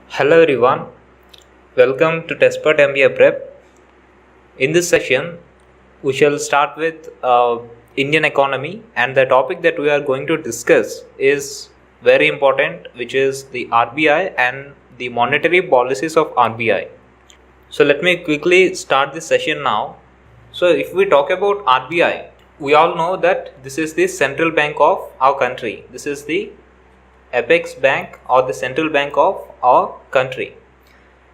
Hello everyone, welcome to Testpert MBA Prep. In this session, we shall start with Indian economy, and the topic that we are going to discuss is very important, which is the RBI and the monetary policies of RBI. So let me quickly start this session now. So if we talk about RBI, we all know that this is the central bank of our country. This is the apex bank or the central bank of our country.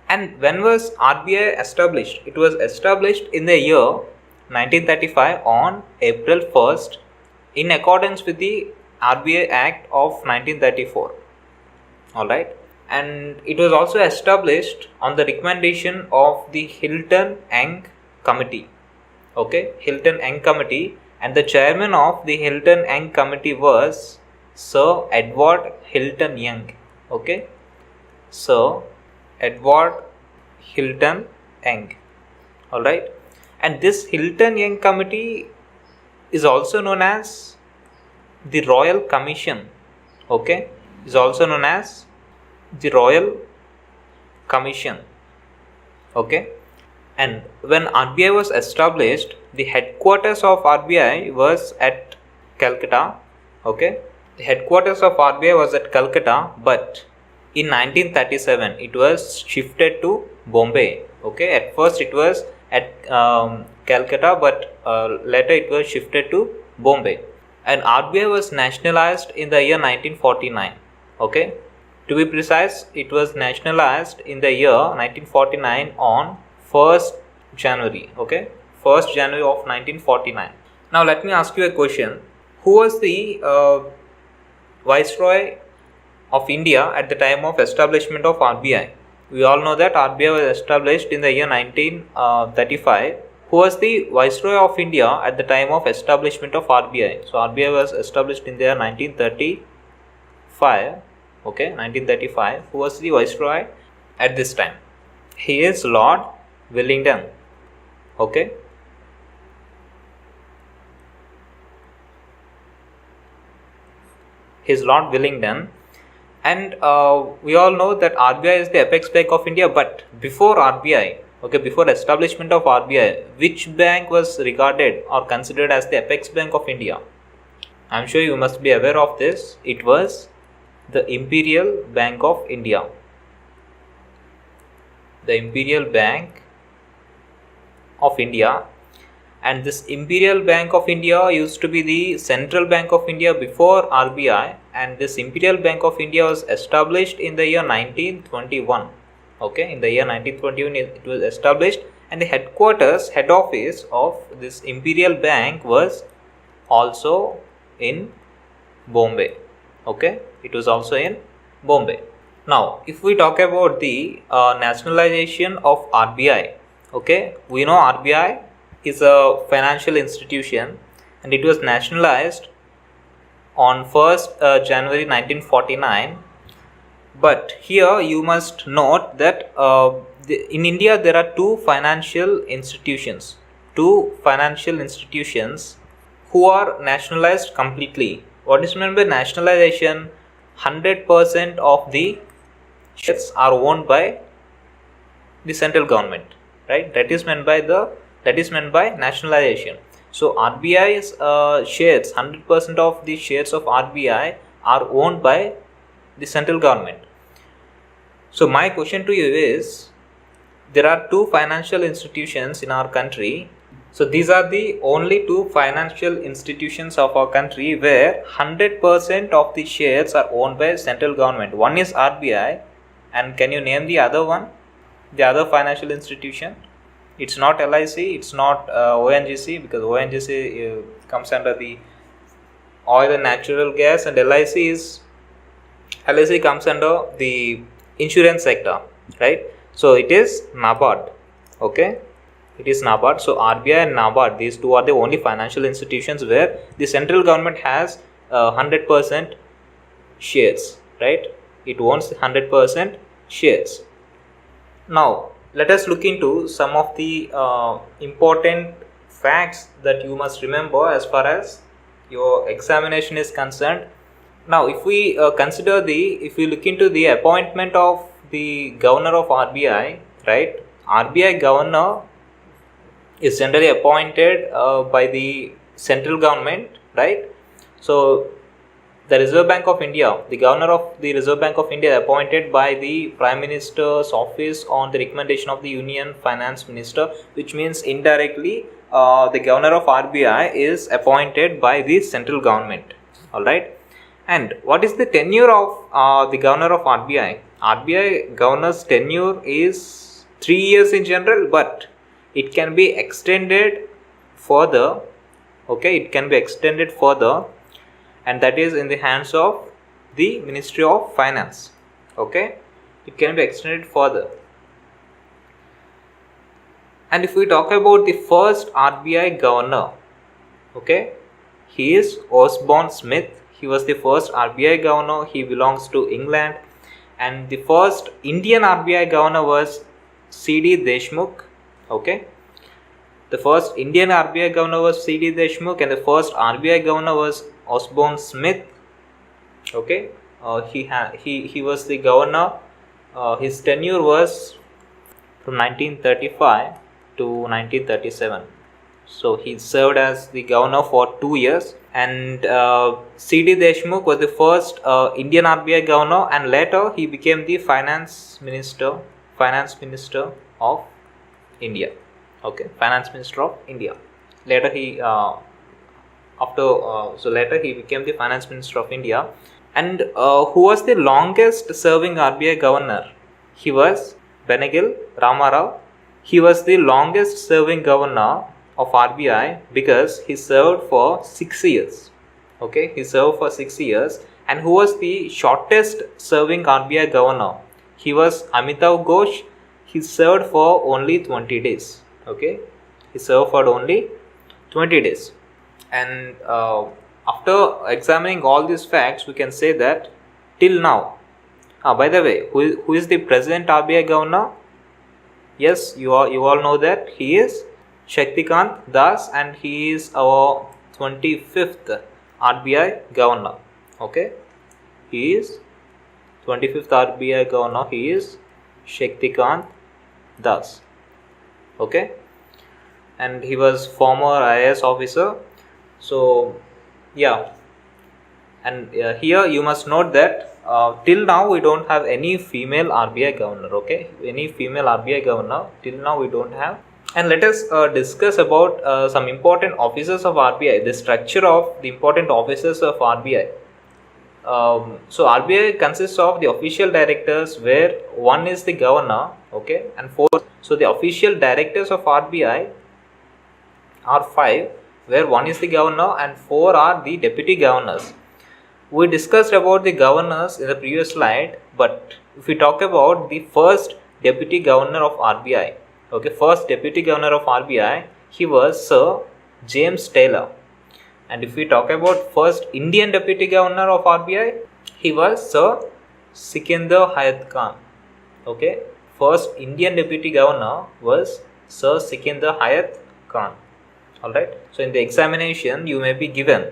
And when was RBI established? It was established in the year 1935 on April 1st in accordance with the RBI Act of 1934. Alright. And it was also established on the recommendation of the Hilton-Young Committee. Okay, Hilton-Young Committee, and the chairman of the Hilton-Young Committee was Sir Edward Hilton Young. Okay, Sir Edward Hilton Young. Alright, and this Hilton Young Committee is also known as the Royal Commission. Okay, is also known as the Royal Commission. Okay, and when RBI was established, the headquarters of RBI was at Calcutta. Okay, the headquarters of RBI was at Calcutta, but in 1937 it was shifted to Bombay. Okay, at first it was at Calcutta, but later it was shifted to Bombay. And RBI was nationalized in the year 1949. Okay, to be precise, it was nationalized in the year 1949 on 1st January. Okay, 1st January of 1949. Now let me ask you a question. Who was the Viceroy of India at the time of establishment of RBI? We all know that RBI was established in the year 1935. Who was the Viceroy of India at the time of establishment of RBI? So RBI was established in the year 1935. Okay, 1935. Who was the Viceroy at this time? He is Lord Wellington. Okay, he is Lord Wellington. And we all know that RBI is the apex bank of India, but before RBI, okay, before establishment of RBI, which bank was regarded or considered as the apex bank of India? I am sure you must be aware of this. It was the Imperial Bank of India. The Imperial Bank of India. And this Imperial Bank of India used to be the Central Bank of India before RBI, and this Imperial Bank of India was established in the year 1921. Okay, in the year 1921 it was established, and the head office of this Imperial Bank was also in Bombay. Okay, it was also in Bombay. Now, if we talk about the nationalization of RBI, okay, we know RBI is a financial institution, and it was nationalized on 1st January 1949. But here you must note that in India there are two financial institutions who are nationalized completely. What is meant by nationalization? 100% of the shares are owned by the central government, right? That is meant by nationalization. So RBI's shares, 100% of the shares of RBI are owned by the central government. So my question to you is, there are two financial institutions in our country. So these are the only two financial institutions of our country where 100% of the shares are owned by central government. One is RBI, and can you name the other one? The other financial institution? It's not LIC, it's not ONGC, because ONGC comes under the oil and natural gas, and LIC comes under the insurance sector, right? So it is NABARD. Okay, it is NABARD. So RBI and NABARD, these two are the only financial institutions where the central government has 100% shares, right? It owns 100% shares. Now let us look into some of the important facts that you must remember as far as your examination is concerned. Now if we look into the appointment of the governor of RBI, right? RBI governor is generally appointed by the central government, right? So the Reserve Bank of India, the governor of the Reserve Bank of India, appointed by the Prime Minister's office on the recommendation of the Union Finance Minister, which means indirectly the governor of RBI is appointed by the central government. All right. And what is the tenure of the governor of RBI? RBI governor's tenure is 3 years in general, but it can be extended further. Okay, it can be extended further, and that is in the hands of the Ministry of Finance. Okay, it can be extended further. And if we talk about the first RBI governor, okay, he is Osborne Smith. He was the first RBI governor. He belongs to England. And the first Indian RBI governor was C.D. Deshmukh. Okay, the first Indian RBI governor was C.D. Deshmukh, and the first RBI governor was Osborne Smith. Okay, he was the governor. His tenure was from 1935 to 1937. So he served as the governor for 2 years. And C.D. Deshmukh was the first Indian RBI governor, and later he became the finance minister of India. Okay, finance minister of India. Later he later he became the finance minister of India. And who was the longest serving RBI governor? He was Benegil Ramarao. He was the longest serving governor of RBI because he served for 6 years. Okay, he served for 6 years. And who was the shortest serving RBI governor? He was Amitav Ghosh. He served for only 20 days. Okay, he served for only 20 days. And after examining all these facts, we can say that till now, by the way, who is the present RBI governor? Yes, you all know that he is Shaktikant Das, and he is our 25th RBI governor. Okay, he is 25th RBI governor. He is Shaktikant Das. Okay, and he was former IAS officer. So yeah, and here you must note that till now we don't have any female RBI governor. Okay, any female RBI governor till now we don't have. And let us discuss about some important officers of RBI, the structure of the important officers of RBI. So RBI consists of the official directors, where one is the governor, okay, and four. So the official directors of RBI are 5, where one is the governor and 4 are the deputy governors. We discussed about the governors in the previous slide, but if we talk about the first deputy governor of RBI, okay, first deputy governor of RBI, he was Sir James Taylor. And if we talk about first Indian deputy governor of RBI, he was Sir Sikandar Hayat Khan. Okay, first Indian deputy governor was Sir Sikandar Hayat Khan. Alright, so in the examination you may be given,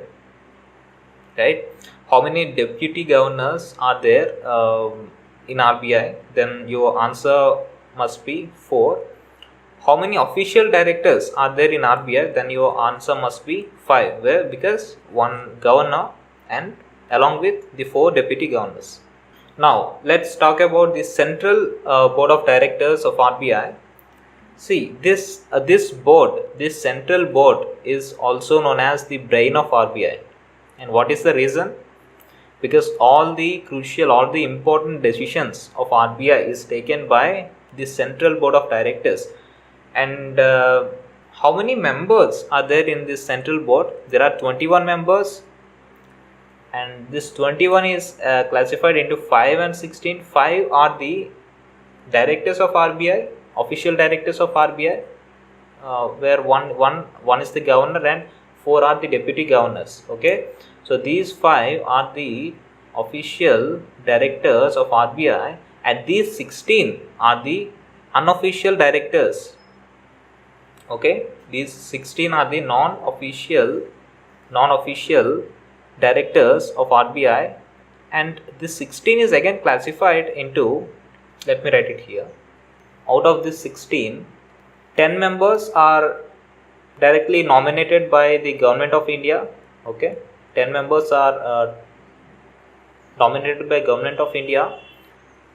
right, how many deputy governors are there in RBI, then your answer must be 4. How many official directors are there in RBI, then your answer must be 5, where because one governor and along with the 4 deputy governors. Now let's talk about the central board of directors of RBI. See, this central board is also known as the brain of RBI. And what is the reason? Because all the important decisions of RBI is taken by the central board of directors. And how many members are there in this central board? There are 21 members, and this 21 is classified into 5 and 16. 5 are the directors of RBI, official directors of RBI, where one is the governor and 4 are the deputy governors. Okay, so these 5 are the official directors of RBI, and these 16 are the unofficial directors. Okay, these 16 are the non-official directors of RBI, and this 16 is again classified into let me write it here. Out of this 16, 10 members are directly nominated by the government of India. Okay, 10 members are nominated by government of India,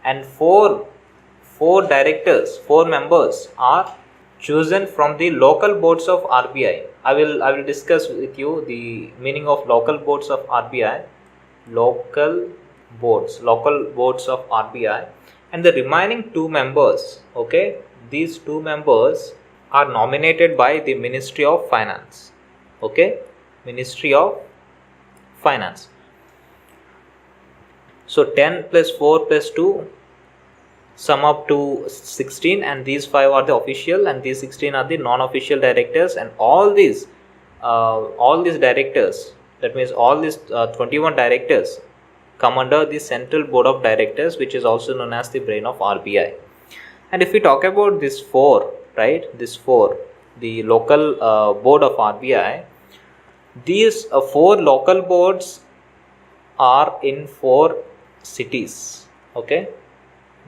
and four members are chosen from the local boards of RBI. I will discuss with you the meaning of local boards of RBI. Local boards of RBI, and the remaining 2 members, okay, these 2 members are nominated by the Ministry of Finance. Okay, Ministry of Finance. So 10 plus 4 plus 2 sum up to 16, and these 5 are the official and these 16 are the non-official directors, and all these directors, that means all these 21 directors come under the Central Board of Directors, which is also known as the brain of RBI. And if we talk about this 4, right, this 4, the local board of RBI, these 4 local boards are in 4 cities. Okay,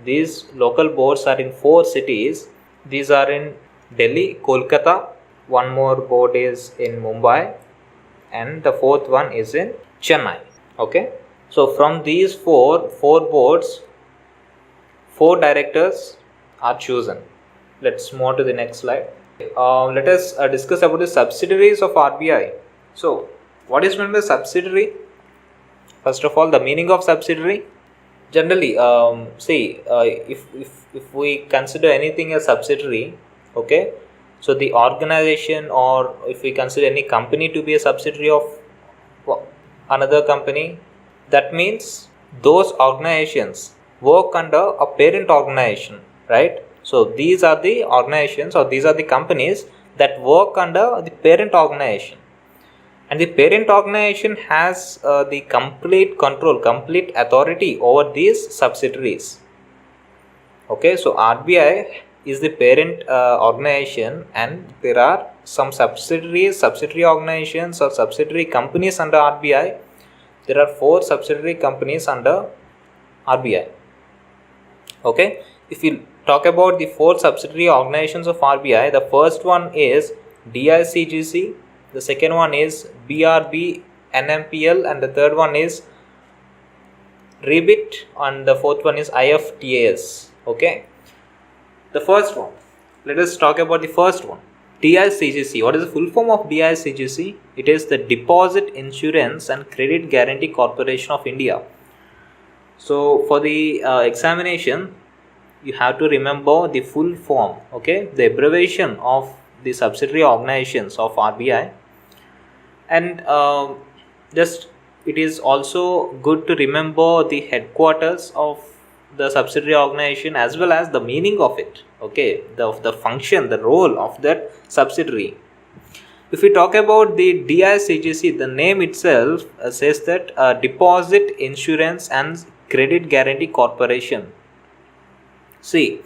these local boards are in 4 cities. These are in Delhi, Kolkata, one more board is in Mumbai, and the 4th one is in Chennai. Okay, so from these four boards, 4 directors are chosen. Let's move on to the next slide. Let us discuss about the subsidiaries of RBI. So what is meant by subsidiary? First of all, the meaning of subsidiary. Generally, if we consider anything a subsidiary, okay, so the organization, or if we consider any company to be a subsidiary of another company, that means those organizations work under a parent organization, right? So these are the organizations, or these are the companies that work under the parent organization, and the parent organization has the complete control, complete authority over these subsidiaries. Okay, so RBI is the parent organization, and there are some subsidiary organizations or subsidiary companies under RBI. There are 4 subsidiary companies under RBI. Okay, if you talk about the 4 subsidiary organizations of RBI, the first one is DICGC, the second one is BRB NMPL, and the third one is REBIT, and the 4th one is IFTAS. Okay, the first one, let us talk about the first one, DICGC. What is the full form of DICGC? It is the Deposit Insurance and Credit Guarantee Corporation of India. So for the examination, you have to remember the full form, okay, the abbreviation of the subsidiary organizations of RBI, and just it is also good to remember the headquarters of the subsidiary organization as well as the meaning of it, okay, the function, the role of that subsidiary. If we talk about the DICGC, the name itself says that Deposit Insurance and Credit Guarantee Corporation. See,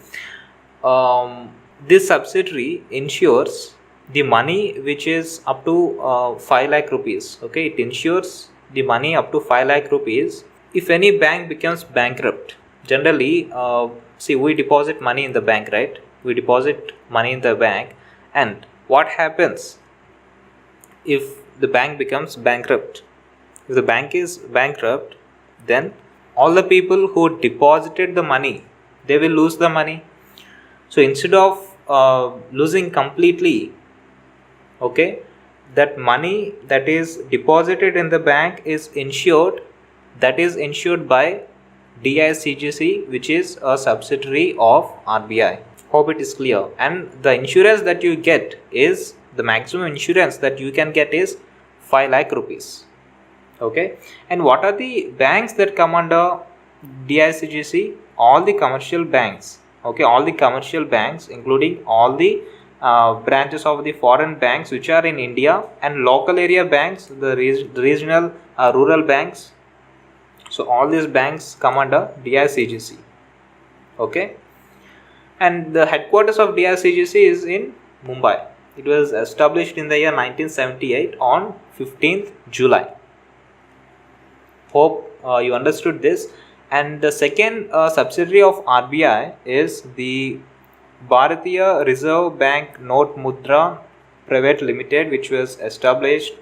this subsidiary insures the money which is up to 5 lakh rupees. Okay, it insures the money up to 5 lakh rupees if any bank becomes bankrupt. Generally, see, we deposit money in the bank, right? We deposit money in the bank, and what happens if the bank becomes bankrupt? If the bank is bankrupt, then all the people who deposited the money, they will lose the money. So instead of losing completely, okay, that money that is deposited in the bank is insured. That is insured by DICGC, which is a subsidiary of RBI. Hope it is clear. And the insurance that you get is, the maximum insurance that you can get is 5 lakh rupees. Okay, and what are the banks that come under DICGC? All the commercial banks. Okay, all the commercial banks, including all the branches of the foreign banks which are in India, and local area banks, the regional rural banks. So all these banks come under DICGC. Okay, and the headquarters of DICGC is in Mumbai. It was established in the year 1978 on 15th July. Hope you understood this. And the second subsidiary of RBI is the Bharatiya Reserve Bank Note Mudra Private Limited, which was established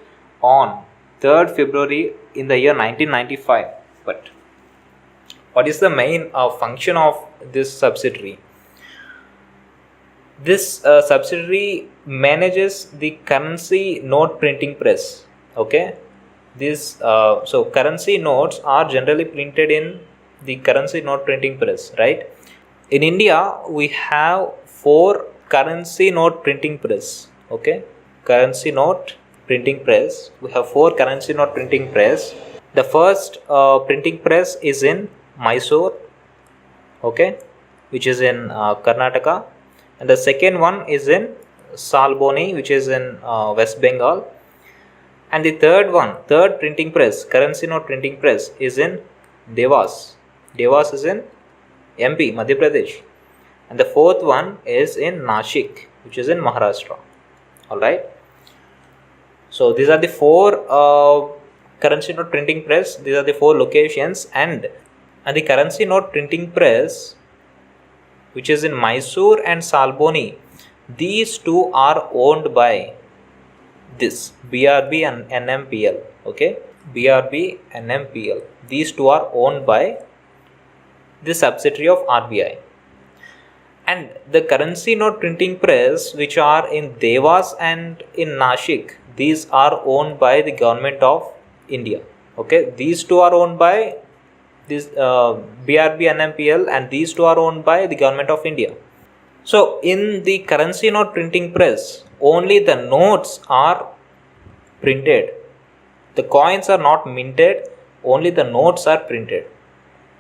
on 3rd February in the year 1995. But what is the main function of this subsidiary? This subsidiary manages the currency note printing press. Okay, so currency notes are generally printed in the currency note printing press, right? In India, we have 4 currency note printing press. Okay, currency note printing press. We have 4 currency note printing press. The first printing press is in Mysore, okay, which is in Karnataka, and the second one is in Salboni, which is in West Bengal, and the third printing press, currency note printing press, is in Devas. Devas is in MP, Madhya Pradesh, and the fourth one is in Nashik, which is in Maharashtra. All right. So these are the 4 currency note printing press. These are the 4 locations, and the currency note printing press, which is in Mysore and Salboni, these 2 are owned by this BRB and NMPL. Okay, BRB and NMPL. These 2 are owned by the subsidiary of RBI. And the currency note printing press, which are in Devas and in Nashik, these are owned by the government of India. Okay, these 2 are owned by this BRB and NMPL, and these 2 are owned by the government of India. So in the currency note printing press, only the notes are printed. The coins are not minted, only the notes are printed.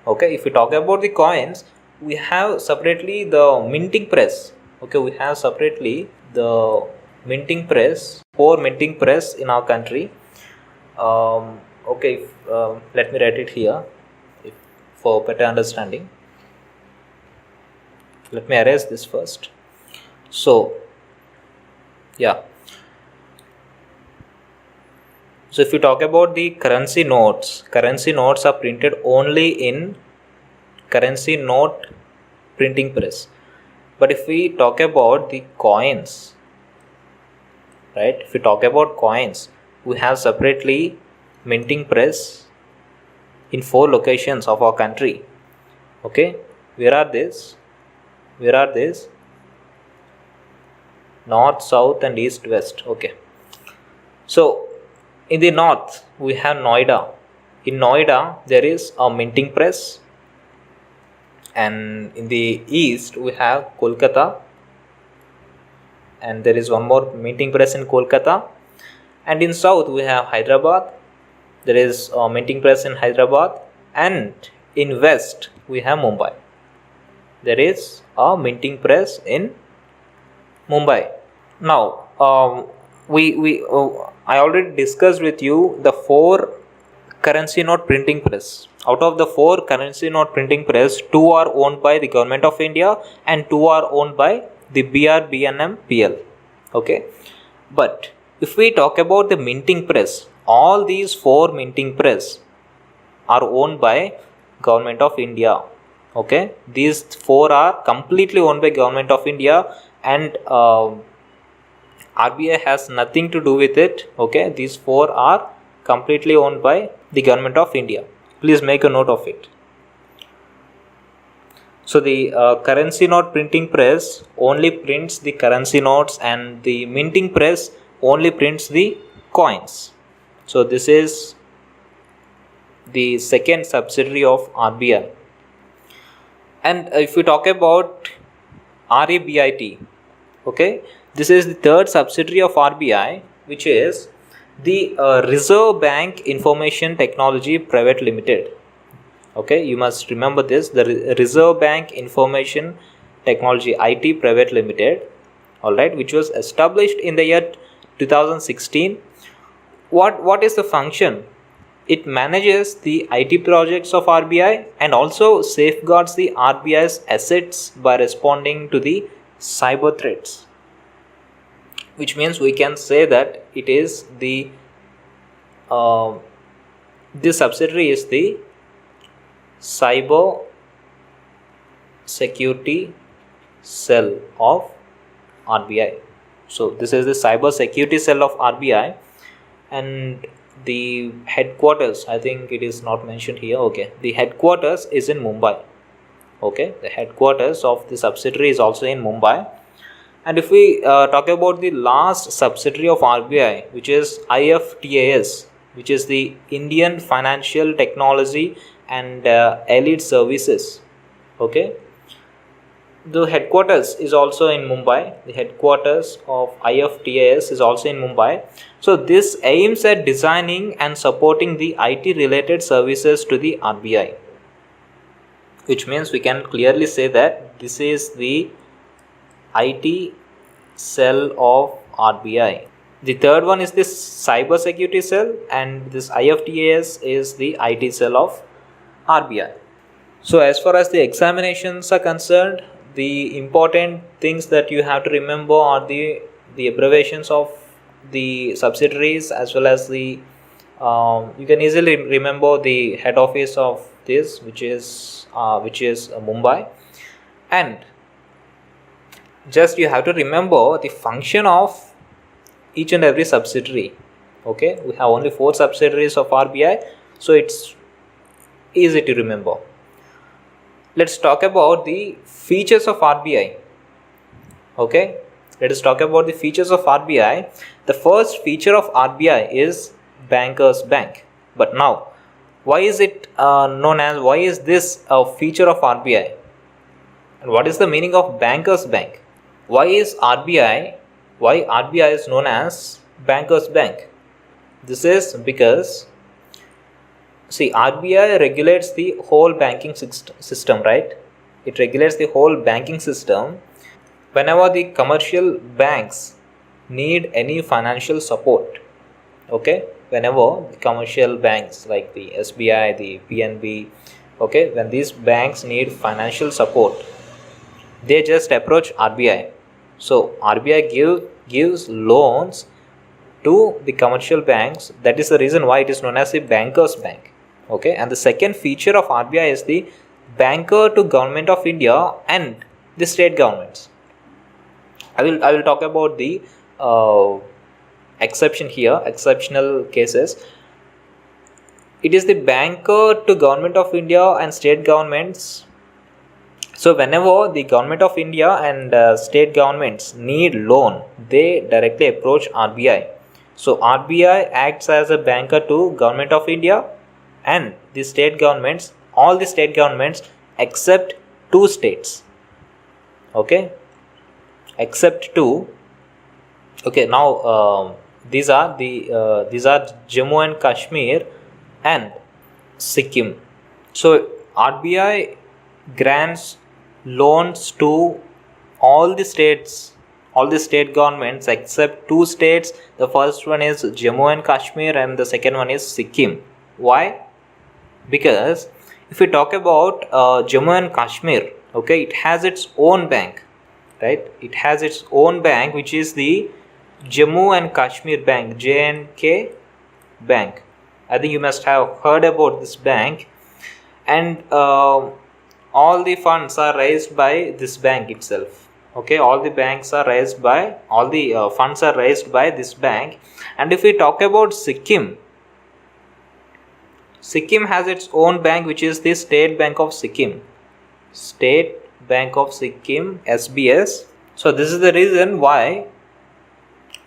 Okay, if we talk about the coins, we have separately the minting press. Okay, we have separately the minting press, 4 minting press in our country. Okay, let me write it here for better understanding. Let me erase this first. So yeah, so if you talk about the currency notes are printed only in currency note printing press. But if we talk about the coins, right, if we talk about coins, we have separately minting press in 4 locations of our country. Okay, where are these? North, south, and east, west. Okay, so in the north we have Noida. In Noida there is a minting press, and in the east we have Kolkata, and there is one more minting press in Kolkata, and in south we have Hyderabad. There is a minting press in Hyderabad, and in west we have Mumbai. There is a minting press in Mumbai. Now I already discussed with you the 4 currency note printing press. Out of the 4 currency note printing press, 2 are owned by the government of India and 2 are owned by the BRBNMPL. Okay, but if we talk about the minting press, all these 4 minting press are owned by government of India. Okay, these 4 are completely owned by government of India, and RBI has nothing to do with it. Okay, these 4 are completely owned by the government of India. Please make a note of it. So the currency note printing press only prints the currency notes, and the minting press only prints the coins. So this is the second subsidiary of RBI. And if we talk about RBIT, okay, this is the third subsidiary of RBI, which is the Reserve Bank Information Technology Private Limited. Okay, you must remember this, the Reserve Bank Information Technology IT Private Limited, all right, which was established in the year 2016. What is the function? It manages the IT projects of RBI and also safeguards the RBI's assets by responding to the cyber threats, which means we can say that it is the this subsidiary is the Cyber Security Cell of RBI. So this is the Cyber Security Cell of RBI, and the headquarters, I think it is not mentioned here. Okay, the headquarters is in Mumbai. Okay, the headquarters of the subsidiary is also in Mumbai. And if we talk about the last subsidiary of RBI, which is IFTAS, which is the Indian Financial Technology and Elite Services. Okay, the headquarters is also in Mumbai. The headquarters of IFTAS is also in Mumbai. So this aims at designing and supporting the IT related services to the RBI, which means we can clearly say that this is the IT cell of RBI. The third one is this cyber security cell, and this IFTAS is the IT cell of RBI. So as far as the examinations are concerned, the important things that you have to remember are the abbreviations of the subsidiaries, as well as the you can easily remember the head office of this, which is Mumbai, and just you have to remember the function of each and every subsidiary. Okay, we have only 4 subsidiaries of RBI, so it's easy to remember. Let's talk about the features of RBI. Okay, let us talk about the features of RBI. The first feature of RBI is Bankers Bank. But now, why is it why is this a feature of RBI? And what is the meaning of Bankers Bank? Why RBI is known as Bankers Bank? This is because, see, RBI regulates the whole banking system, right? It regulates the whole banking system. Whenever the commercial banks need any financial support, okay, whenever the commercial banks like the SBI, the PNB, okay, when these banks need financial support, they just approach RBI. So RBI gives loans to the commercial banks. That is the reason why it is known as the Bankers Bank. Okay, and the second feature of RBI is the banker to Government of India and the state governments. I will talk about the exception here, exceptional cases. It is the banker to Government of India and state governments. So whenever the Government of India and state governments need loan, they directly approach RBI. So RBI acts as a banker to Government of India and the state governments, all the state governments except 2 states. Okay, except 2. Okay, now these are Jammu and Kashmir and Sikkim. So RBI grants loans to all the states, all the state governments except 2 states. The first one is Jammu and Kashmir and the second one is Sikkim. Why? Because if we talk about Jammu and Kashmir, okay, it has its own bank, right? It has its own bank, which is the Jammu and Kashmir Bank, JNK Bank. I think you must have heard about this bank, and all the funds are raised by this bank itself. Okay, all the funds are raised by this bank. And if we talk about Sikkim has its own bank, which is the State Bank of Sikkim, SBS. So this is the reason why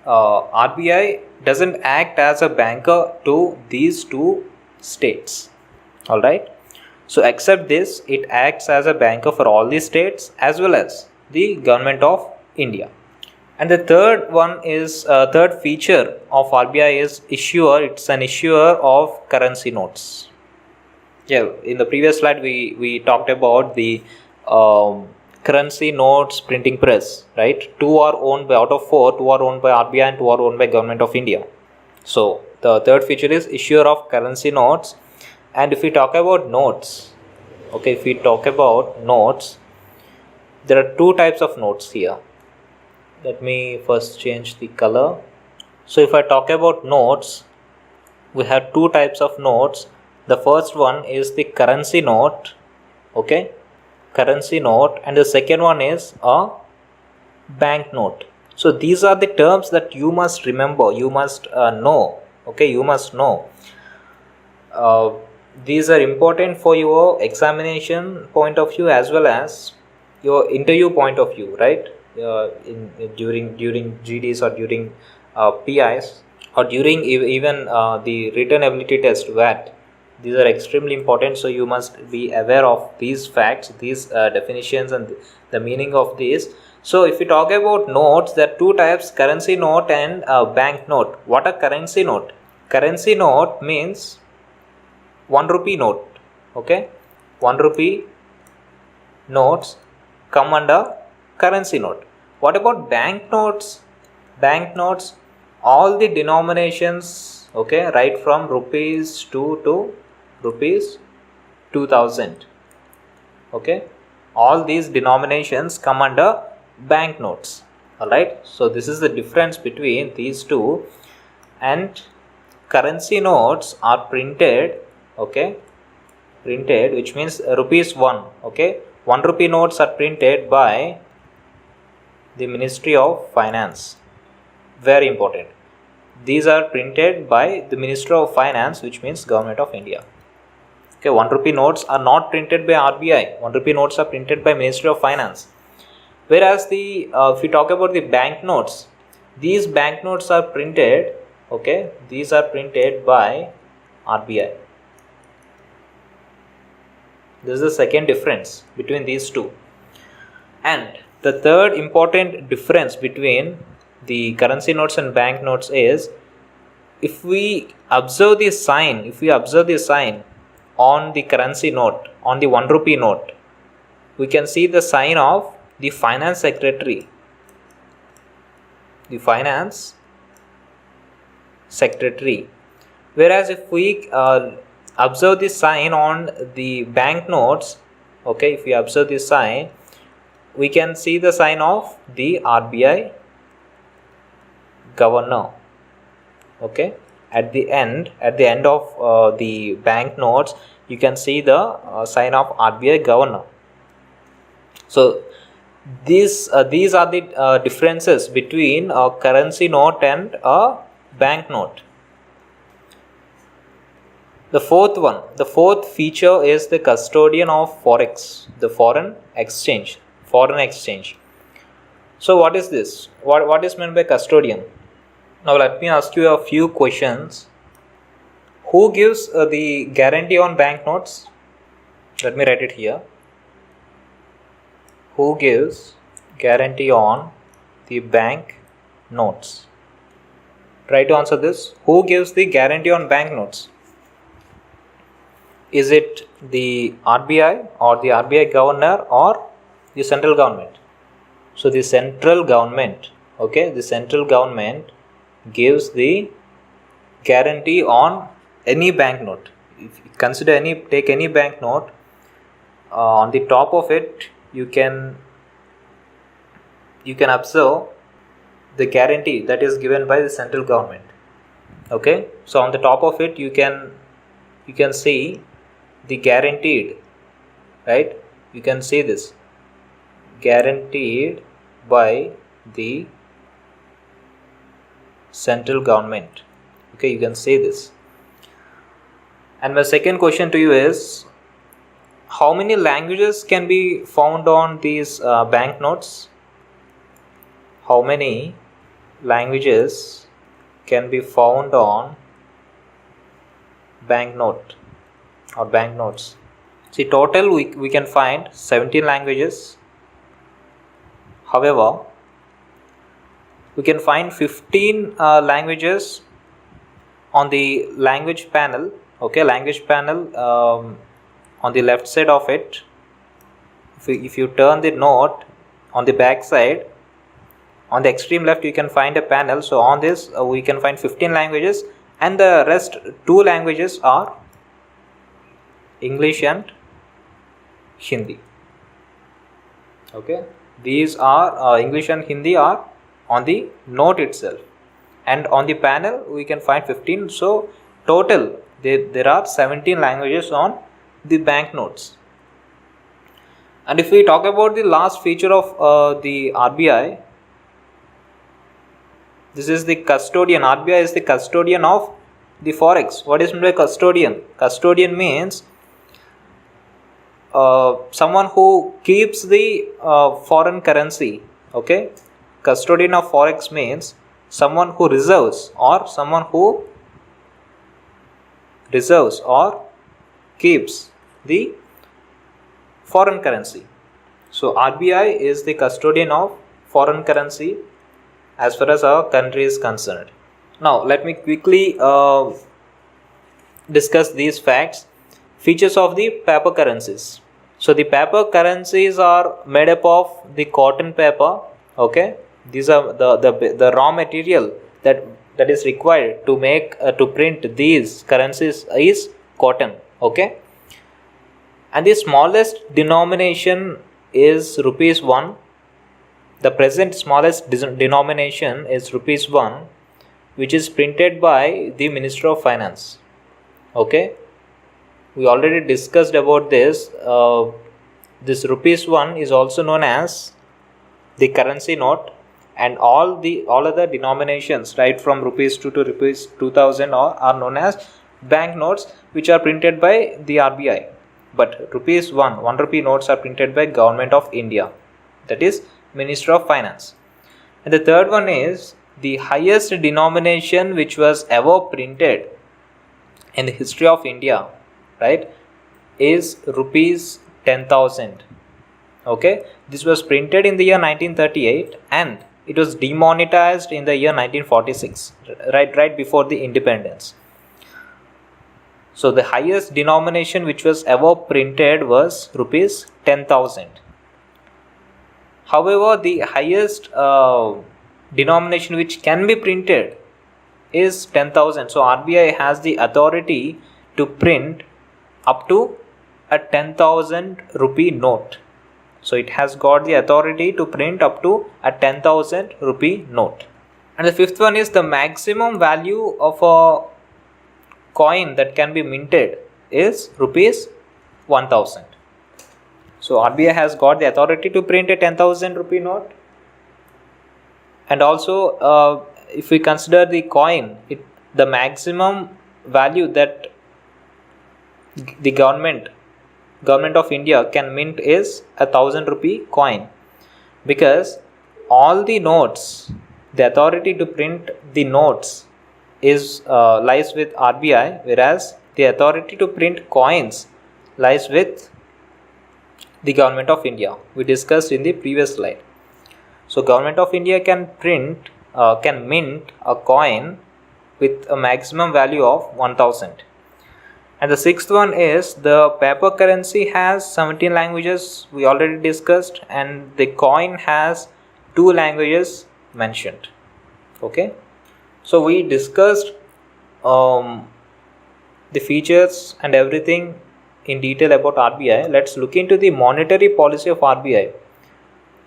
RBI doesn't act as a banker to these 2 states. All right. So except this, it acts as a banker for all the states as well as the Government of India. And the third one is third feature of RBI is issuer. It's an issuer of currency notes. Yeah, in the previous slide we talked about the currency notes printing press, right? 2 are owned by, out of 4, 2 are owned by RBI and 2 are owned by Government of India. So the third feature is issuer of currency notes. And if we talk about notes, okay, there are 2 types of notes here. Let me first change the color. So if I talk about notes, we have 2 types of notes. The first one is the currency note, okay, currency note, and the second one is a bank note. So these are the terms that you must remember, you must know, okay, you must know. These are important for your examination point of view as well as your interview point of view, right? During GDs or during PIs or during even the written ability test VAT. These are extremely important, so you must be aware of these facts, these definitions and the meaning of these. So if we talk about notes, there are two types, currency note and bank note. What are currency note? Currency note means 1 rupee note, okay, 1 rupee notes come under currency note. What about bank notes? Bank notes, all the denominations, okay, right from rupees 2 to rupees 2000, okay, all these denominations come under bank notes. All right, so this is the difference between these two. And currency notes are printed, okay, printed, which means rupees 1, okay, 1 rupee notes are printed by the Ministry of Finance. Very important, these are printed by the Ministry of Finance, which means Government of India. Okay, 1 rupee notes are not printed by RBI, 1 rupee notes are printed by Ministry of Finance. Whereas the if we talk about the bank notes, these bank notes are printed, okay, these are printed by RBI. This is the second difference between these two. And the third important difference between the currency notes and bank notes is, if we observe the sign, on the currency note, on the 1 rupee note, we can see the sign of the finance secretary. The finance secretary. Whereas if we observe the sign on the bank notes, okay, if we observe the sign, we can see the sign of the RBI Governor, okay, at the end of the bank notes you can see the sign of RBI Governor. So these are the differences between a currency note and a bank note. The fourth feature is the custodian of forex, the foreign exchange. So what is this? What is meant by custodian? Now let me ask you a few questions. Who gives the guarantee on bank notes? Let me write it here. Who gives guarantee on the bank notes? Try to answer this. Who gives the guarantee on bank notes? Is it the RBI or the RBI Governor or the central government? So the central government, okay, the central government gives the guarantee on any bank note. If you consider take any bank note, on the top of it you can observe the guarantee that is given by the central government. Okay, so on the top of it you can see the guaranteed, right? You can see this, guaranteed by the central government. Okay, you can say this. And my second question to you is, how many languages can be found on these banknotes? How many languages can be found on banknote or banknotes? See, total we can find 17 languages. However, we can find 15 languages on the language panel. Okay, language panel, on the left side of it, if you turn the note on the back side, on the extreme left you can find a panel. So on this we can find 15 languages, and the rest 2 languages are English and Hindi. Okay, these are English and Hindi are on the note itself, and on the panel we can find 15. So total There are 17 languages on the banknotes. And if we talk about the last feature of the RBI, this is the custodian. RBI is the custodian of the forex. What is meant by custodian? Custodian means someone who keeps the foreign currency. Okay, custodian of forex means someone who reserves or keeps the foreign currency. So RBI is the custodian of foreign currency as far as our country is concerned. Now let me quickly discuss these facts. Features of the paper currencies. So the paper currencies are made up of the cotton paper. Okay, these are the raw material that is required to make to print these currencies is cotton. Okay, and the smallest denomination is ₹1. The present smallest denomination is ₹1, which is printed by the Minister of Finance. Okay, we already discussed about this. This ₹1 is also known as the currency note, and all other denominations, right from ₹2 to ₹2000, are known as bank notes, which are printed by the RBI. But ₹1 notes are printed by Government of India, that is Minister of Finance. And the third one is the highest denomination which was ever printed in the history of India, right, is ₹10,000. Okay, this was printed in the year 1938 and it was demonetized in the year 1946, right before the independence. So the highest denomination which was ever printed was ₹10,000. However, the highest denomination which can be printed is 10,000. So RBI has the authority to print up to a 10,000 rupee note. So it has got the authority to print up to a 10,000 rupee note. And the fifth one is the maximum value of a coin that can be minted is ₹1,000. So RBI has got the authority to print a 10,000 rupee note. And also if we consider the coin, the maximum value that the government of India can mint is a 1,000 rupee coin, because all the notes, the authority to print the notes is lies with RBI, whereas the authority to print coins lies with the Government of India. We discussed in the previous slide. So Government of India can mint a coin with a maximum value of 1,000. And the sixth one is the paper currency has 17 languages, we already discussed, and the coin has 2 languages mentioned. Okay, so we discussed the features and everything in detail about RBI. Let's look into the monetary policy of RBI.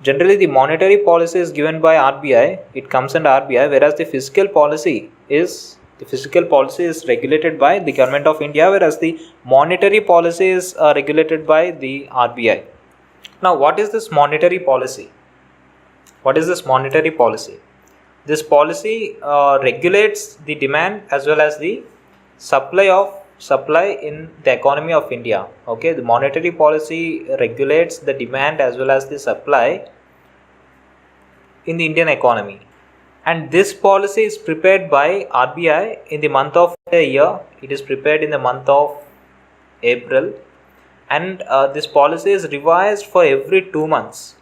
Generally, the monetary policy is given by RBI, it comes under RBI, whereas the fiscal policy is regulated by the Government of India, whereas the monetary policy is regulated by the RBI. Now, what is this monetary policy? This policy regulates the demand as well as the supply in the economy of India. Okay, the monetary policy regulates the demand as well as the supply in the Indian economy. And this policy is prepared by RBI in the month of the year. It is prepared in the month of April, and this policy is revised for every 2 months.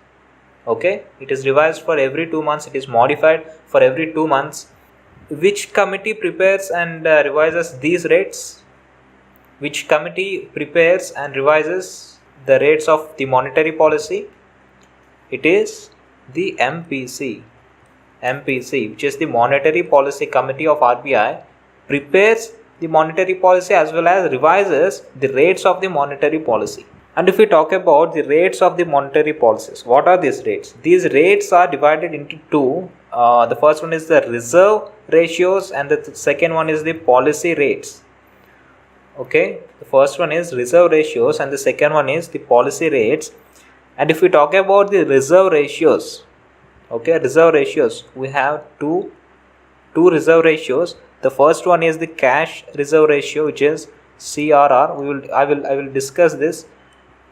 Okay, it is revised for every 2 months. It is modified for every 2 months. Which committee prepares and revises these rates? Which committee prepares and revises the rates of the monetary policy? It is the MPC, which is the Monetary Policy Committee of RBI, prepares the monetary policy as well as revises the rates of the monetary policy. And if we talk about the rates of the monetary policies, what are these rates? These rates are divided into two. The first one is the reserve ratios and the second one is the policy rates. Okay, the first one is reserve ratios and the second one is the policy rates. And if we talk about the reserve ratios, okay, reserve ratios, we have two reserve ratios. The first one is the cash reserve ratio, which is CRR. I will discuss this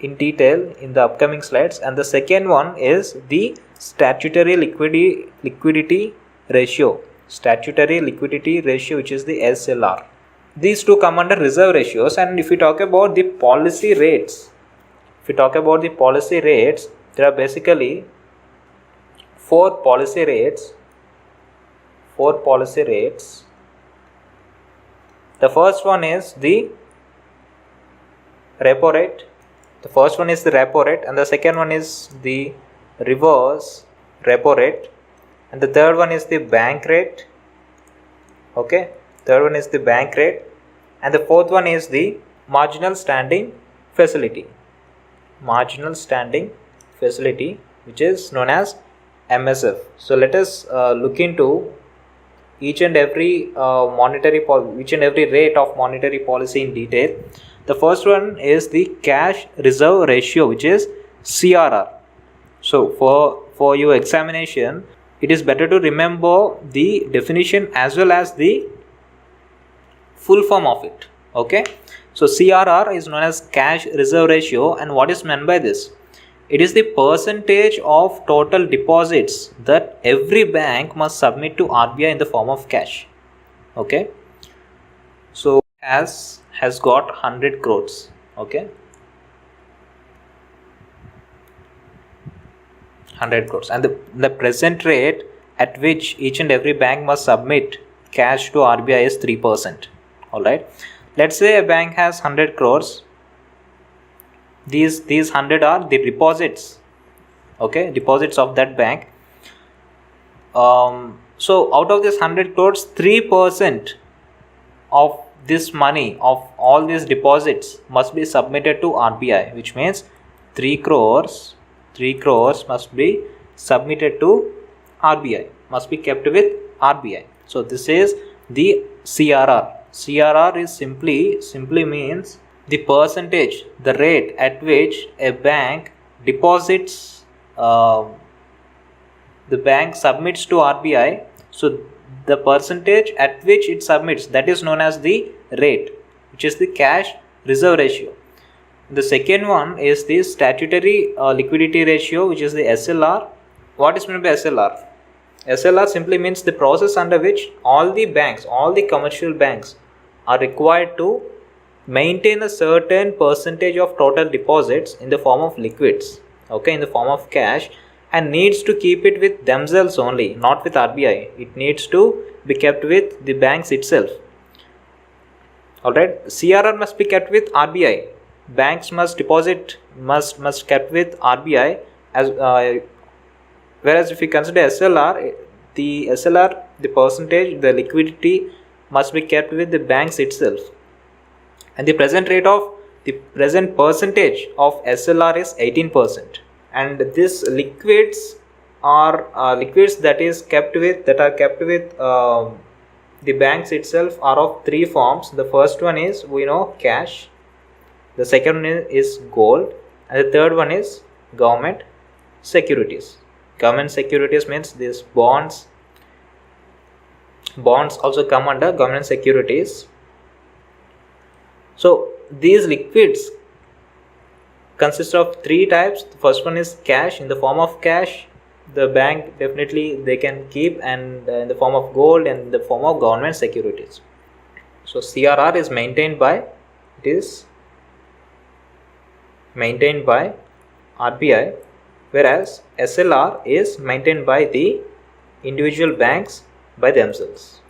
in detail in the upcoming slides. And the second one is the statutory liquidity ratio, which is the SLR. These two come under reserve ratios. And if we talk about the policy rates, there are basically four policy rates. The first one is the repo rate. And the second one is the reverse repo rate, and the third one is the bank rate. Okay, and the fourth one is the marginal standing facility, which is known as MSF. So let us look into each and every rate of monetary policy in detail. The first one is the cash reserve ratio, which is CRR. So for your examination, it is better to remember the definition as well as the full form of it. Okay, so CRR is known as cash reserve ratio, and what is meant by this? It is the percentage of total deposits that every bank must submit to RBI in the form of cash. Okay, so has got 100 crores. Okay, 100 crores, and the present rate at which each and every bank must submit cash to RBI is 3%. All right, let's say a bank has 100 crores. These 100 are the deposits. Okay, deposits of that bank. So out of this 100 crores, 3% of this money, of all these deposits, must be submitted to RBI, which means 3 crores must be submitted to RBI, must be kept with RBI. So this is the CRR. CRR is simply means the percentage, the rate at which a bank deposits, the bank submits to RBI. So the percentage at which it submits, that is known as the rate, which is the cash reserve ratio. The second one is the statutory liquidity ratio, which is the SLR. What is meant by SLR? SLR simply means the process under which all the commercial banks are required to maintain a certain percentage of total deposits in the form of liquids, okay, in the form of cash, and needs to keep it with themselves only, not with RBI. It needs to be kept with the banks itself. Alright, CRR must be kept with RBI. Banks must deposit, must kept with RBI, as whereas if you consider SLR, the percentage, the liquidity must be kept with the banks itself. And the present percentage of SLR is 18%. And this liquids are liquids that are kept with the banks itself are of three forms. The first one is, we know, cash. The second one is gold, and the third one is government securities. Government securities means these bonds. Bonds also come under government securities. So these liquids consist of three types. The first one is cash. In the form of cash, the bank definitely they can keep, and in the form of gold and in the form of government securities. So CRR is maintained by RBI, whereas SLR is maintained by the individual banks by themselves.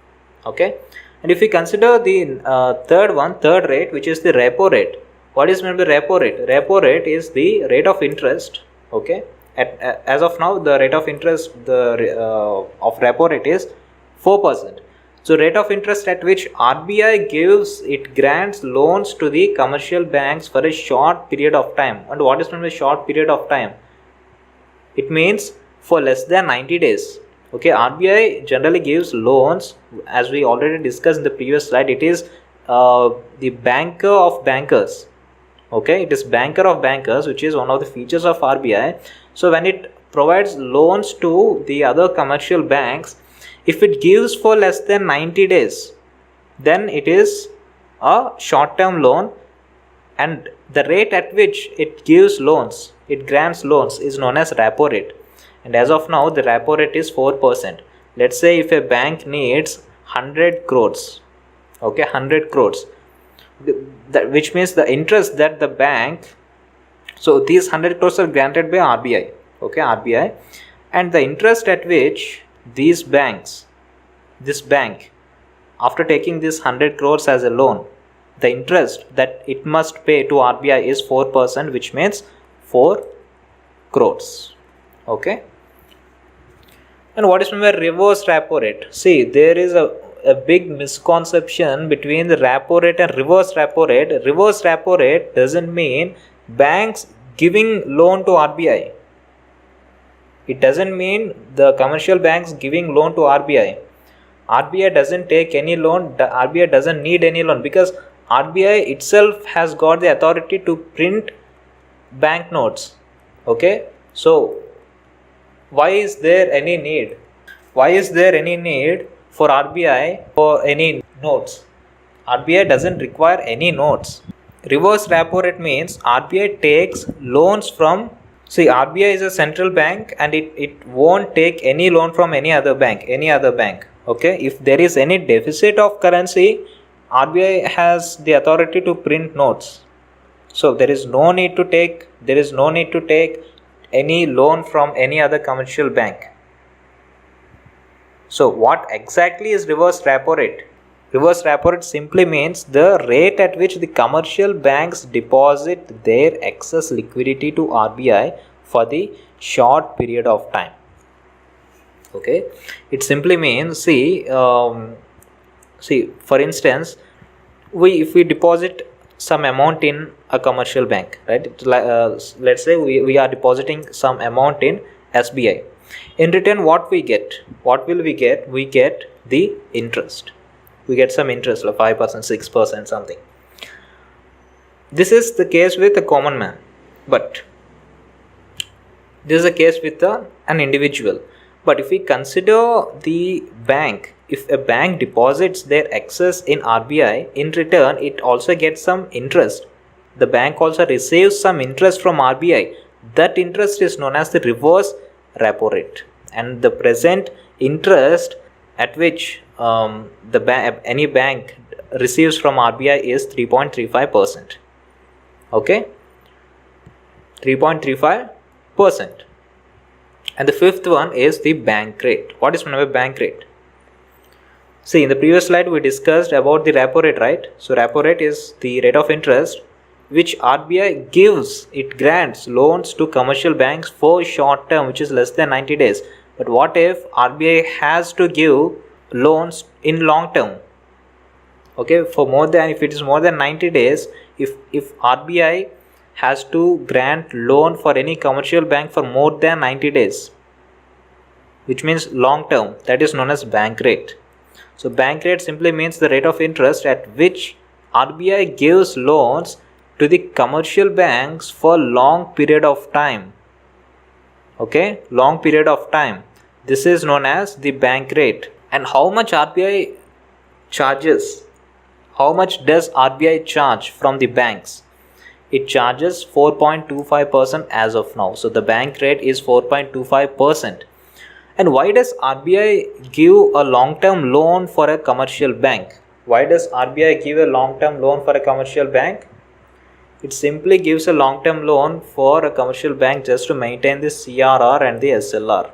Okay, and if we consider the third rate, which is the repo rate. What is meant by repo rate? Repo rate is the rate of interest. Okay, as of now, the rate of interest of repo rate is 4%. So rate of interest at which RBI grants loans to the commercial banks for a short period of time. And what is meant by short period of time? It means for less than 90 days. Okay, RBI generally gives loans, as we already discussed in the previous slide. It is the banker of bankers. Okay, it is banker of bankers, which is one of the features of RBI. So when it provides loans to the other commercial banks, if it gives for less than 90 days, then it is a short-term loan, and the rate at which it gives loans, it grants loans, is known as repo rate. And as of now, the repo rate is 4%. Let's say if a bank needs 100 crores, okay, 100 crores, which means the interest that the bank, so these 100 crores are granted by RBI, okay, RBI, and the interest at which this bank, after taking this 100 crores as a loan, the interest that it must pay to RBI is 4%, which means 4 crores. Okay. And what is meant by reverse repo rate? See, there is a big misconception between the repo rate and reverse repo rate. Reverse repo rate doesn't mean banks giving loan to RBI. It doesn't mean the commercial banks giving loan to RBI. RBI doesn't take any loan. The RBI doesn't need any loan, because RBI itself has got the authority to print banknotes. Okay, so why is there any need? Why is there any need for RBI for any notes? RBI doesn't require any notes. Reverse repo rate means RBI takes loans from, see, RBI is a central bank and it won't take any loan from any other bank. Okay, if there is any deficit of currency, RBI has the authority to print notes. So there is no need to take any loan from any other commercial bank. So what exactly is reverse repo rate? Reverse repo rate simply means the rate at which the commercial banks deposit their excess liquidity to RBI for the short period of time. Okay, it simply means, see, for instance, if we deposit some amount in a commercial bank, right? Let's say we are depositing some amount in SBI. In return, what we get? What will we get? We get the interest. We get some interest, like 5%, 6%, something. This is the case with a common man, but this is a case with an individual. But if we consider the bank, if a bank deposits their excess in RBI, in return it also gets some interest. The bank also receives some interest from RBI. That interest is known as the reverse repo rate. And the present interest at which any bank receives from RBI is 3.35%. Okay, 3.35%. And the fifth one is the bank rate. What is meant by bank rate? See, in the previous slide we discussed about the repo rate, right? So repo rate is the rate of interest which RBI gives. It grants loans to commercial banks for short term, which is less than 90 days. But what if RBI has to give loans in long term? Okay, for if it is more than 90 days, if RBI has to grant loan for any commercial bank for more than 90 days, which means long term, that is known as bank rate. So bank rate simply means the rate of interest at which RBI gives loans to the commercial banks for long period of time. Okay, long period of time. This is known as the bank rate. And how much RBI charges? How much does RBI charge from the banks? It charges 4.25% as of now. So the bank rate is 4.25%. And why does RBI give a long-term loan for a commercial bank? Why does RBI give a long-term loan for a commercial bank? It simply gives a long-term loan for a commercial bank just to maintain the CRR and the SLR.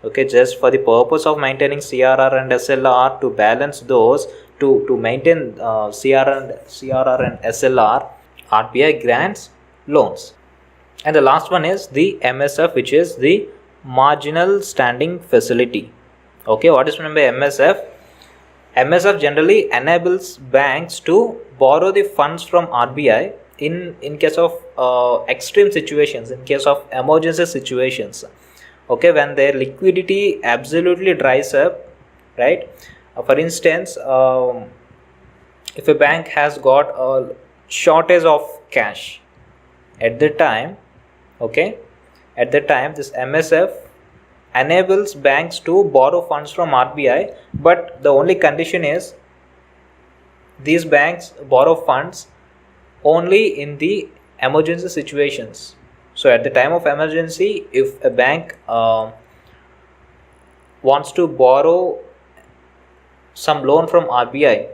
Okay, just for the purpose of maintaining CRR and SLR, to balance those, to maintain CRR and SLR, RBI grants loans. And the last one is the MSF, which is the marginal standing facility. Okay, what is meant by MSF? MSF generally enables banks to borrow the funds from RBI in case of extreme situations, in case of emergency situations. Okay, when their liquidity absolutely dries up, right? For instance, if a bank has got a shortage of cash at the time, okay, at the time this MSF enables banks to borrow funds from RBI, but the only condition is these banks borrow funds only in the emergency situations. So at the time of emergency, if a bank wants to borrow some loan from RBI,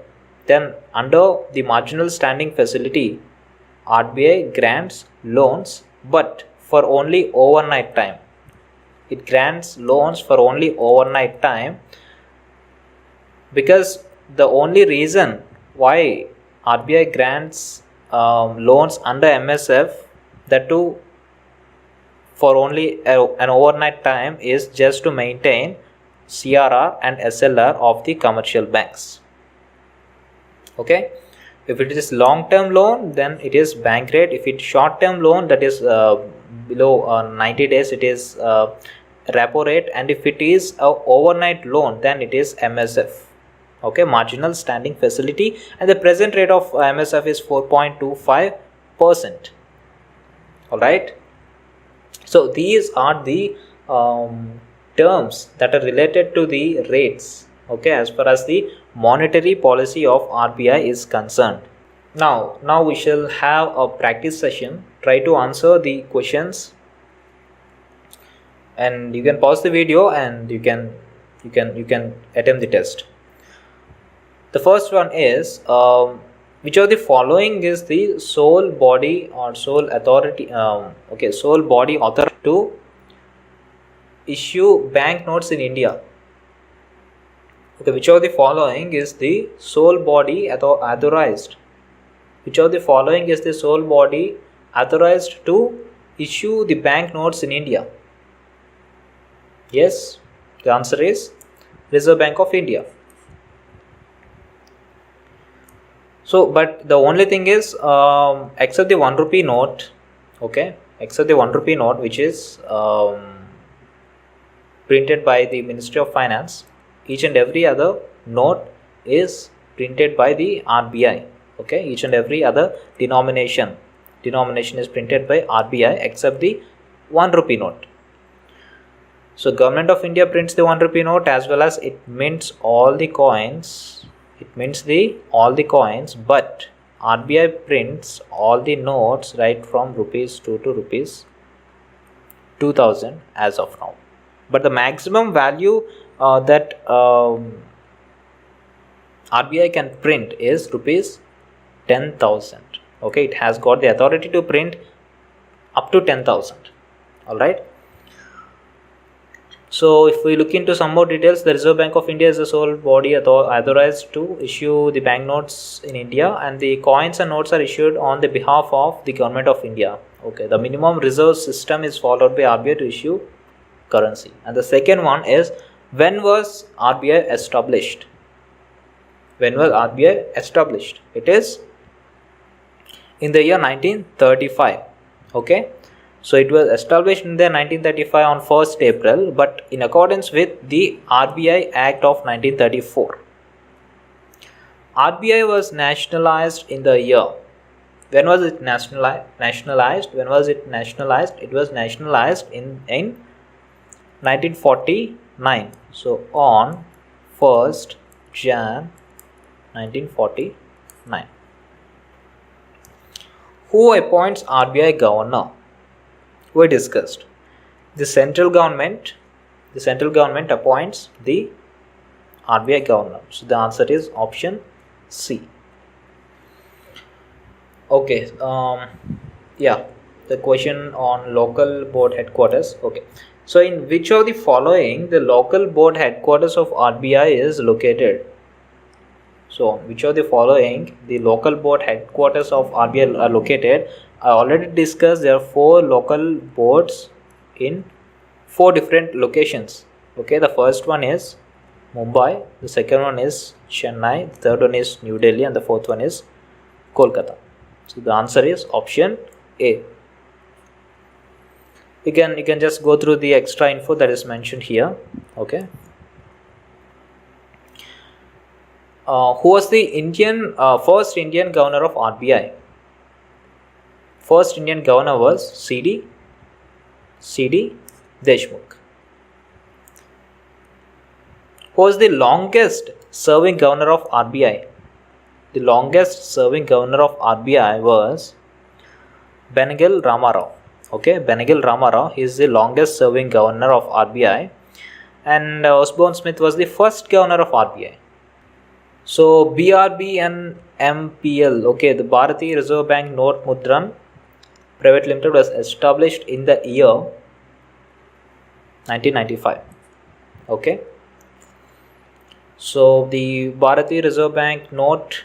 then under the marginal standing facility, RBI grants loans, but for only overnight time. It grants loans for only overnight time, because the only reason why RBI grants loans under MSF, that too for only an overnight time, is just to maintain CRR and SLR of the commercial banks. Okay, if it is long term loan, then it is bank rate. If it's short term loan, that is below 90 days, it is repo rate, and if it is a overnight loan, then it is MSF. Okay, marginal standing facility, and the present rate of MSF is 4.25%. all right, so these are the terms that are related to the rates, okay, as far as the monetary policy of RBI is concerned. Now we shall have a practice session. Try to answer the questions, and you can pause the video and you can attempt the test. The first one is which of the following is the sole body or sole authority sole body authority to issue banknotes in India? Okay, which of the following is the sole body authorized? Which of the following is the sole body authorized to issue the banknotes in India? Yes, the answer is Reserve Bank of India. So, but the only thing is, except the 1 rupee note, okay, except the 1 rupee note which is printed by the Ministry of Finance, each and every other note is printed by the RBI. Okay, each and every other denomination is printed by RBI except the 1 rupee note. So Government of India prints the 1 rupee note, as well as it mints all the coins. It mints all the coins, but RBI prints all the notes right from rupees 2 to rupees 2000 as of now. But the maximum value that RBI can print is rupees 10,000. Okay, it has got the authority to print up to 10,000. all right. So if we look into some more details, the Reserve Bank of India is the sole body authorized to issue the banknotes in India, and the coins and notes are issued on the behalf of the Government of India. Okay, the minimum reserve system is followed by RBI to issue currency. And the second one is, when was RBI established? When was RBI established? It is in the year 1935. Okay. So it was established in the 1935 on 1st April, but in accordance with the RBI Act of 1934. RBI was nationalized in the year. When was it nationalized? When was it nationalized? It was nationalized in 1949. So on 1st Jan 1949. Who appoints RBI Governor? We discussed. The central government appoints the RBI Governor. So the answer is option C. Okay. The question on local board headquarters. Okay. So in which of the following the local board headquarters of RBI is located? So which of the following the local board headquarters of RBI are located? I already discussed there are 4 local boards in 4 different locations. Okay, the first one is Mumbai, the second one is Chennai, the third one is New Delhi, and the fourth one is Kolkata. So the answer is option A. You can just go through the extra info that is mentioned here. Okay. Who was the first Indian governor of RBI? First Indian governor was C.D. Deshmukh. Who was the longest serving governor of RBI? The longest serving governor of RBI was Benegal Ramarao. Okay, Benegal Ramarao is the longest serving governor of RBI, and Osborne Smith was the first governor of RBI. So BRB and MPL, okay, the Bharatiya Reserve Bank Note Mudran Private Limited was established in the year 1995. Okay, so the Bharatiya Reserve Bank Note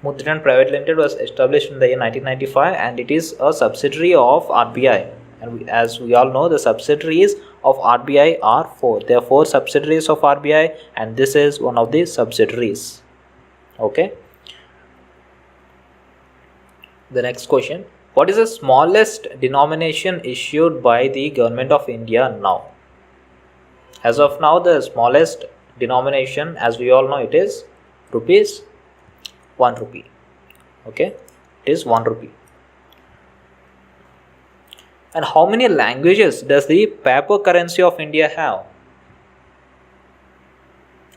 Mudran Private Limited was established in the year 1995, and it is a subsidiary of RBI. And as we all know, the subsidiaries of RBI are 4. There are 4 subsidiaries of RBI, and this is one of the subsidiaries. Okay. The next question: what is the smallest denomination issued by the government of India now? As of now, the smallest denomination, as we all know, it is rupees 1 rupee. Okay, it is 1 rupee. And how many languages does the paper currency of India have?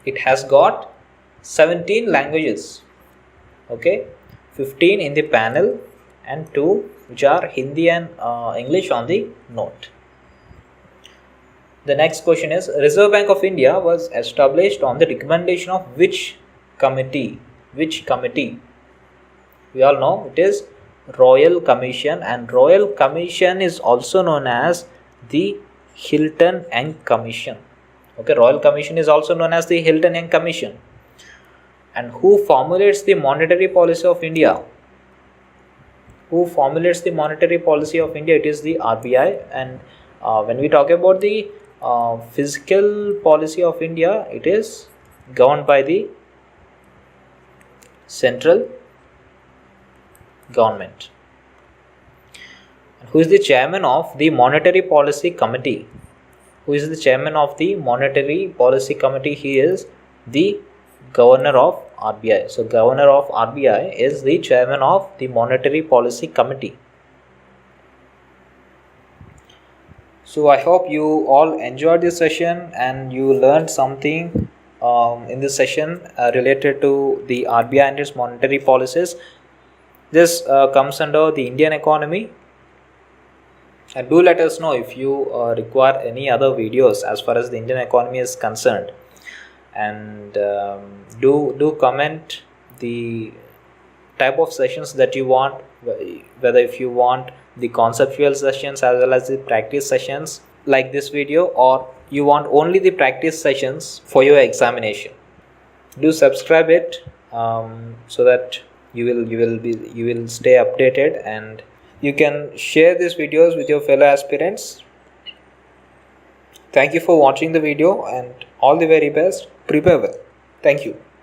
It has got 17 languages. Okay, 15 in the panel and 2 which are Hindi and English on the note. The next question is: Reserve Bank of India was established on the recommendation of which committee? Which committee? We all know it is Royal Commission, and Royal Commission is also known as the Hilton Young Commission. Okay, Royal Commission is also known as the Hilton Young Commission. And who formulates the monetary policy of India? Who formulates the monetary policy of India? It is the RBI. And when we talk about the fiscal policy of India, it is governed by the central government. And who is the chairman of the Monetary Policy Committee? Who is the chairman of the Monetary Policy Committee? He is the Governor of RBI. So Governor of RBI is the chairman of the Monetary Policy Committee. So I hope you all enjoyed this session and you learned something in this session related to the RBI and its monetary policies. This comes under the Indian economy. And do let us know if you require any other videos as far as the Indian economy is concerned. And do comment the type of sessions that you want, whether if you want the conceptual sessions as well as the practice sessions like this video, or you want only the practice sessions for your examination. Do subscribe it so that you will stay updated, and you can share these videos with your fellow aspirants. Thank you for watching the video, and all the very best. Prepare well. Thank you.